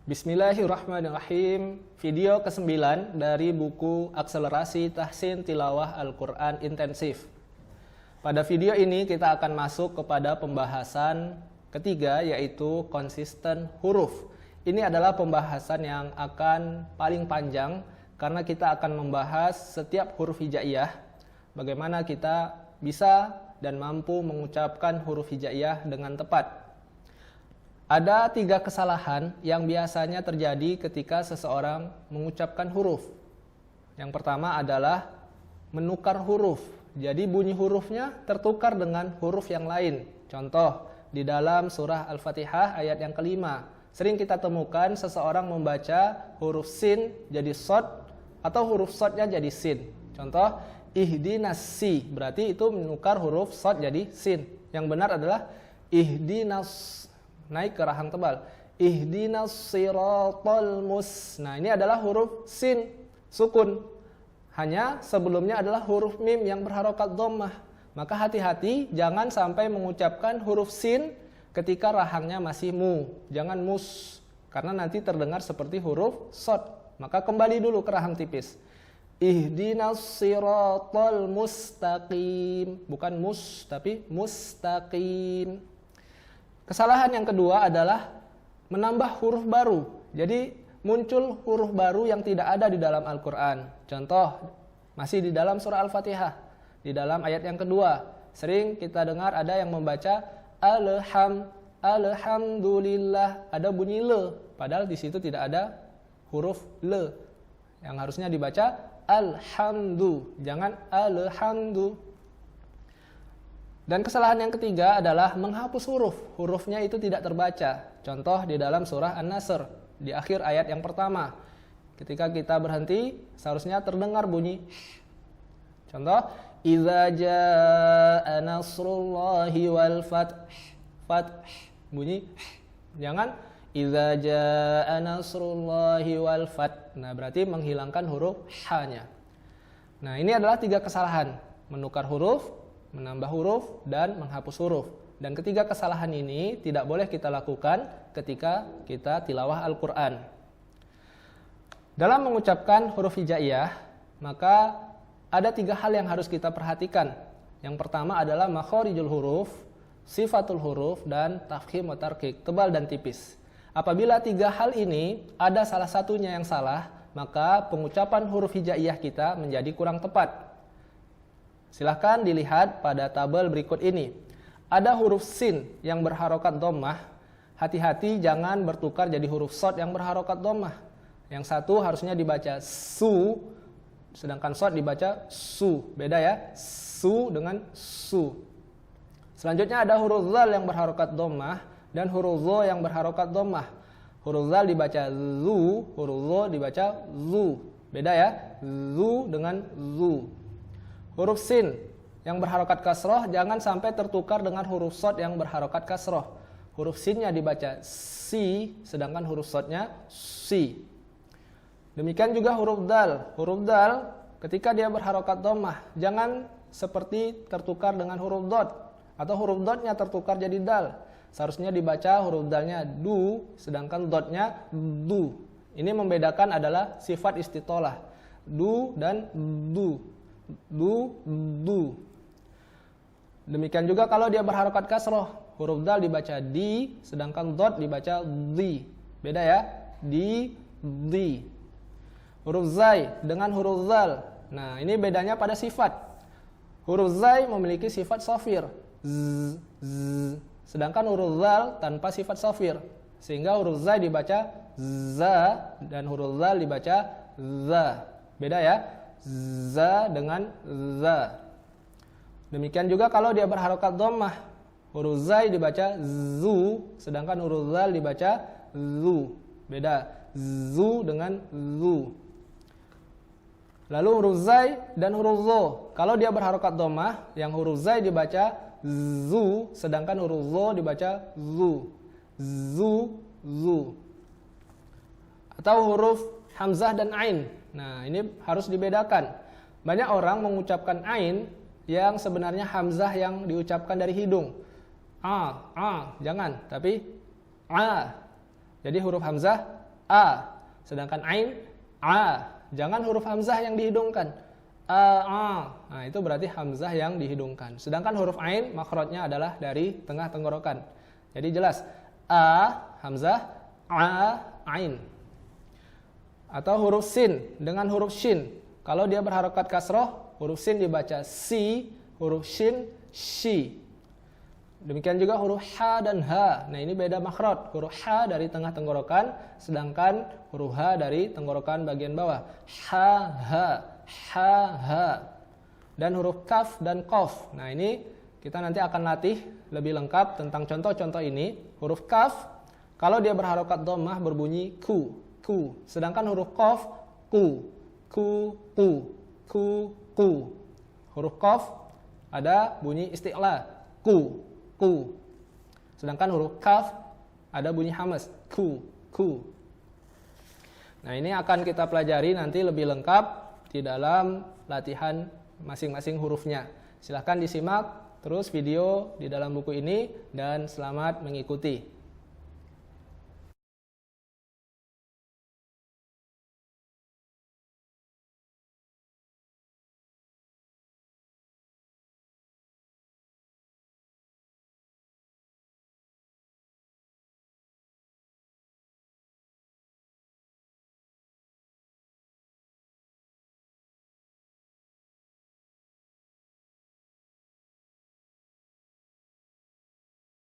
Bismillahirrahmanirrahim. Video ke-9 dari buku Akselerasi Tahsin Tilawah Al-Quran Intensif. Pada video ini kita akan masuk kepada pembahasan ketiga, yaitu konsisten huruf. Ini adalah pembahasan yang akan paling panjang karena kita akan membahas setiap huruf hijaiyah, bagaimana kita bisa dan mampu mengucapkan huruf hijaiyah dengan tepat. Ada 3 kesalahan yang biasanya terjadi ketika seseorang mengucapkan huruf. Yang pertama adalah menukar huruf. Jadi bunyi hurufnya tertukar dengan huruf yang lain. Contoh, di dalam surah Al-Fatihah ayat yang kelima, sering kita temukan seseorang membaca huruf sin jadi sod atau huruf sodnya jadi sin. Contoh, ihdinas si, berarti itu menukar huruf sod jadi sin. Yang benar adalah ihdinas, naik ke rahang tebal, ihdinas siratal mus. Nah, ini adalah huruf sin sukun. Hanya sebelumnya adalah huruf mim yang berharokat dhammah. Maka hati-hati jangan sampai mengucapkan huruf sin ketika rahangnya masih mu. Jangan mus, karena nanti terdengar seperti huruf sod. Maka kembali dulu ke rahang tipis. Ihdinas siratal mustaqim. Bukan mus, tapi mustaqim. Kesalahan yang kedua adalah menambah huruf baru. Jadi muncul huruf baru yang tidak ada di dalam Al-Quran. Contoh, masih di dalam surah Al-Fatihah. Di dalam ayat yang kedua, sering kita dengar ada yang membaca alhamdulillah, ada bunyi le. Padahal di situ tidak ada huruf le. Yang harusnya dibaca alhamdu, jangan alhamdu. Dan kesalahan yang ketiga adalah menghapus huruf. Hurufnya itu tidak terbaca. Contoh di dalam surah An-Nasr, di akhir ayat yang pertama. Ketika kita berhenti, seharusnya terdengar bunyi. Contoh, idza jaa nasrullahi wal fath. Fath, bunyi. Jangan idza jaa nasrullahi wal fath. Nah, berarti menghilangkan huruf h-nya. Nah, ini adalah 3 kesalahan. Menukar huruf, menambah huruf, dan menghapus huruf. Dan ketiga kesalahan ini tidak boleh kita lakukan ketika kita tilawah Al-Quran. Dalam mengucapkan huruf hijaiyah, maka ada 3 hal yang harus kita perhatikan. Yang pertama adalah makhorijul huruf, sifatul huruf, dan tafkhim wa tarqiq, tebal dan tipis. Apabila 3 hal ini ada salah satunya yang salah, maka pengucapan huruf hijaiyah kita menjadi kurang tepat. Silahkan dilihat pada tabel berikut ini. Ada huruf sin yang berharokat dhammah. Hati-hati jangan bertukar jadi huruf sod yang berharokat dhammah. Yang satu harusnya dibaca su, sedangkan sod dibaca su. Beda ya, su dengan su. Selanjutnya ada huruf zal yang berharokat dhammah dan huruf zo yang berharokat dhammah. Huruf zal dibaca zu, huruf zo dibaca zu. Beda ya, zu dengan zu. Huruf sin yang berharokat kasroh jangan sampai tertukar dengan huruf sod yang berharokat kasroh. Huruf sinnya dibaca si, sedangkan huruf sodnya si. Demikian juga huruf dal. Huruf dal ketika dia berharokat dhammah, jangan seperti tertukar dengan huruf dot, atau huruf dotnya tertukar jadi dal. Seharusnya dibaca huruf dalnya du, sedangkan dotnya du. Ini membedakan adalah sifat istitolah. Du dan du. Du. Demikian juga kalau dia berharokat kasroh, huruf dal dibaca di, sedangkan dot dibaca di. Beda ya, di. Huruf zai dengan huruf zal. Nah, ini bedanya pada sifat. Huruf zai memiliki sifat sofir, sedangkan huruf zal tanpa sifat sofir. Sehingga huruf zai dibaca za dan huruf zal dibaca za. Beda ya, za dengan za. Demikian juga kalau dia berharokat dhammah, huruf zai dibaca zu, sedangkan huruf zal dibaca zu. Beda, zu dengan zu. Lalu huruf zai dan huruf zo, kalau dia berharokat dhammah, yang huruf zai dibaca zu, sedangkan huruf zo dibaca zu. Zu. Atau huruf hamzah dan ain. Nah, ini harus dibedakan. Banyak orang mengucapkan ain yang sebenarnya hamzah yang diucapkan dari hidung. Jangan, tapi a. Jadi huruf hamzah a. Sedangkan ain a. Jangan huruf hamzah yang dihidungkan. A. Nah, itu berarti hamzah yang dihidungkan. Sedangkan huruf ain makhrajnya adalah dari tengah tenggorokan. Jadi jelas a hamzah, a ain. Atau huruf sin dengan huruf shin. Kalau dia berharokat kasroh, huruf sin dibaca si, huruf shin shi. Demikian juga huruf ha dan ha. Nah, ini beda makhraj. Huruf ha dari tengah tenggorokan, sedangkan huruf ha dari tenggorokan bagian bawah. Ha ha, ha ha. Dan huruf kaf dan qaf. Nah, ini kita nanti akan latih lebih lengkap tentang contoh-contoh ini. Huruf kaf kalau dia berharokat dhammah berbunyi ku, ku. Sedangkan huruf qaf ku, ku, ku, ku, ku. Huruf qaf ada bunyi isti'la, ku, ku. Sedangkan huruf kaf ada bunyi hamas, ku, ku. Nah, ini akan kita pelajari nanti lebih lengkap di dalam latihan masing-masing hurufnya. Silahkan disimak terus video di dalam buku ini dan selamat mengikuti.